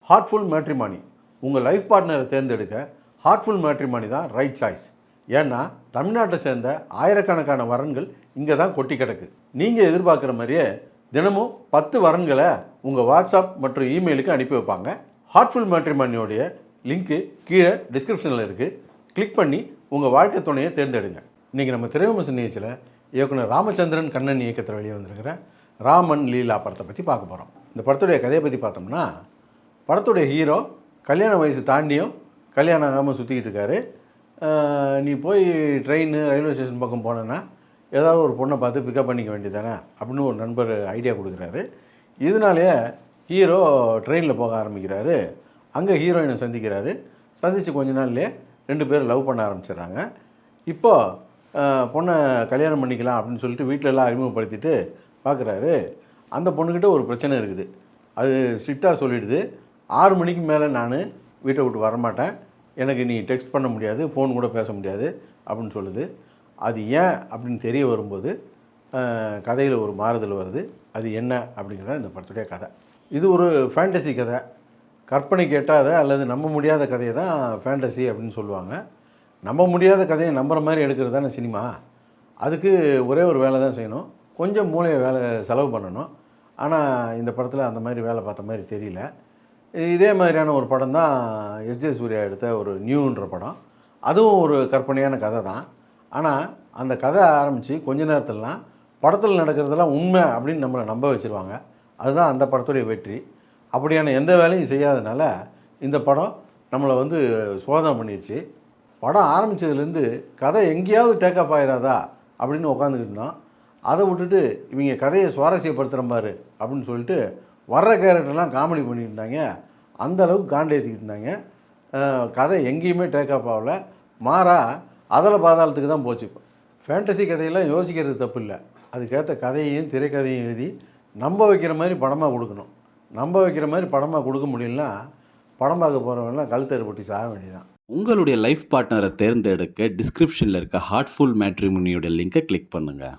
Heartful மேட்ரிமானி. உங்கள் life பார்ட்னரை தேர்ந்தெடுக்க heartful மேட்ரிமானி தான் ரைட் சாய்ஸ். ஏன்னா தமிழ்நாட்டை சேர்ந்த ஆயிரக்கணக்கான வரன்கள் இங்கே தான் கொட்டி கிடக்கு. நீங்கள் எதிர்பார்க்குற மாதிரியே தினமும் 10 வரன்களை உங்கள் வாட்ஸ்அப் மற்றும் இமெயிலுக்கு அனுப்பி வைப்பாங்க. ஹார்ட்ஃபுல் மேட்ரிமானியோடைய லிங்க்கு கீழே டிஸ்கிரிப்ஷனில் இருக்குது. கிளிக் பண்ணி உங்கள் வாழ்க்கை துணையை தேர்ந்தெடுங்க. இன்றைக்கி நம்ம திரைவிமர்சன நிகழ்ச்சியில் இயக்குனர் ராமச்சந்திரன் கண்ணன் இயக்கத்தில் வெளியே வந்திருக்கிற ராமன் லீலா படத்தை பற்றி பார்க்க போகிறோம். இந்த படத்துடைய கதையை பற்றி பார்த்தோம்னா, படத்துடைய ஹீரோ கல்யாண வயசு தாண்டியும் கல்யாணம் ஆகாமல் சுற்றிக்கிட்டு இருக்காரு. நீ போய் ட்ரெயின் ரயில்வே ஸ்டேஷன் பக்கம் போனேன்னா ஏதாவது ஒரு பொண்ணை பார்த்து பிக்கப் பண்ணிக்க வேண்டியதானே அப்படின்னு ஒரு நண்பர் ஐடியா கொடுக்குறாரு. இதனாலேயே ஹீரோ ட்ரெயினில் போக ஆரம்பிக்கிறாரு. அங்கே ஹீரோயினை சந்திக்கிறாரு. சந்தித்து கொஞ்ச நாள்லேயே 2 பேரும் லவ் பண்ண ஆரம்பிச்சிடுறாங்க. இப்போது பொண்ணை கல்யாணம் பண்ணிக்கலாம் அப்படின்னு சொல்லிட்டு வீட்டிலலாம் அறிமுகப்படுத்திட்டு பார்க்குறாரு. அந்த பொண்ணுக்கிட்ட ஒரு பிரச்சனை இருக்குது. அது ஸ்ட்ரிக்டாக சொல்லிடுது, 6 மணிக்கு மேலே நான் வீட்டை விட்டு வரமாட்டேன், எனக்கு நீ டெக்ஸ்ட் பண்ண முடியாது, ஃபோன் கூட பேச முடியாது அப்படின்னு சொல்லுது. அது ஏன் அப்படின்னு தெரிய வரும்போது கதையில் ஒரு மாறுதல் வருது. அது என்ன அப்படிங்கிறத இந்த படத்துடைய கதை. இது ஒரு ஃபேண்டசி கதை. கற்பனை கேட்டாத அல்லது நம்ப முடியாத கதையை தான் ஃபேண்டசி அப்படின்னு சொல்லுவாங்க. நம்ப முடியாத கதையை நம்புகிற மாதிரி எடுக்கிறது தானே சினிமா. அதுக்கு ஒரே ஒரு வேலை தான் செய்யணும், கொஞ்சம் மூளையை செலவு பண்ணணும். ஆனால் இந்த படத்தில் அந்த மாதிரி வேலை பார்த்த மாதிரி தெரியல. இதே மாதிரியான ஒரு படம் தான் எஸ்.ஜே. சூர்யா எடுத்த ஒரு நியூன்ற படம். அதுவும் ஒரு கற்பனையான கதை தான். ஆனால் அந்த கதை ஆரம்பித்து கொஞ்ச நேரத்திலலாம் படத்தில் நடக்கிறதெல்லாம் உண்மை அப்படின்னு நம்மளை நம்ப வச்சுருவாங்க. அதுதான் அந்த படத்துடைய வெற்றி. அப்படியான எந்த வேலையும் செய்யாதனால இந்த படம் நம்மளை சோதனை பண்ணிடுச்சு. படம் ஆரம்பித்ததுலேருந்து கதை எங்கேயாவது டேக் ஆஃப் ஆகிடாதா அப்படின்னு உட்காந்துக்கிட்டு இருந்தோம். அதை விட்டுட்டு இவங்க கதையை சுவாரஸ்யப்படுத்துகிற மாதிரி அப்படின்னு சொல்லிட்டு வர்ற கேரக்டர்லாம் காமெடி பண்ணிட்டு இருந்தாங்க. அந்த அளவுக்கு காண்டேற்றிக்கிட்டு இருந்தாங்க. கதை எங்கேயுமே டேக் ஆஃப் ஆகலை. மாறா அதில் பாதாளத்துக்கு தான் போச்சு. ஃபேண்டசி கதையெல்லாம் யோசிக்கிறது தப்பு இல்லை. அதுக்கேற்ற கதையையும் திரைக்கதையும் எழுதி நம்ப வைக்கிற மாதிரி படமாக கொடுக்கணும். நம்ப வைக்கிற மாதிரி படமாக கொடுக்க முடியலன்னா படம் பார்க்க போகிறவங்கலாம் கழுத்தறு போட்டி சாக வேண்டியதான். உங்களுடைய லைஃப் பார்ட்னரை தேர்ந்தெடுக்க டிஸ்கிரிப்ஷனில் இருக்க ஹார்ட்ஃபுல் மேட்ரிமோனியோட லிங்கை கிளிக் பண்ணுங்கள்.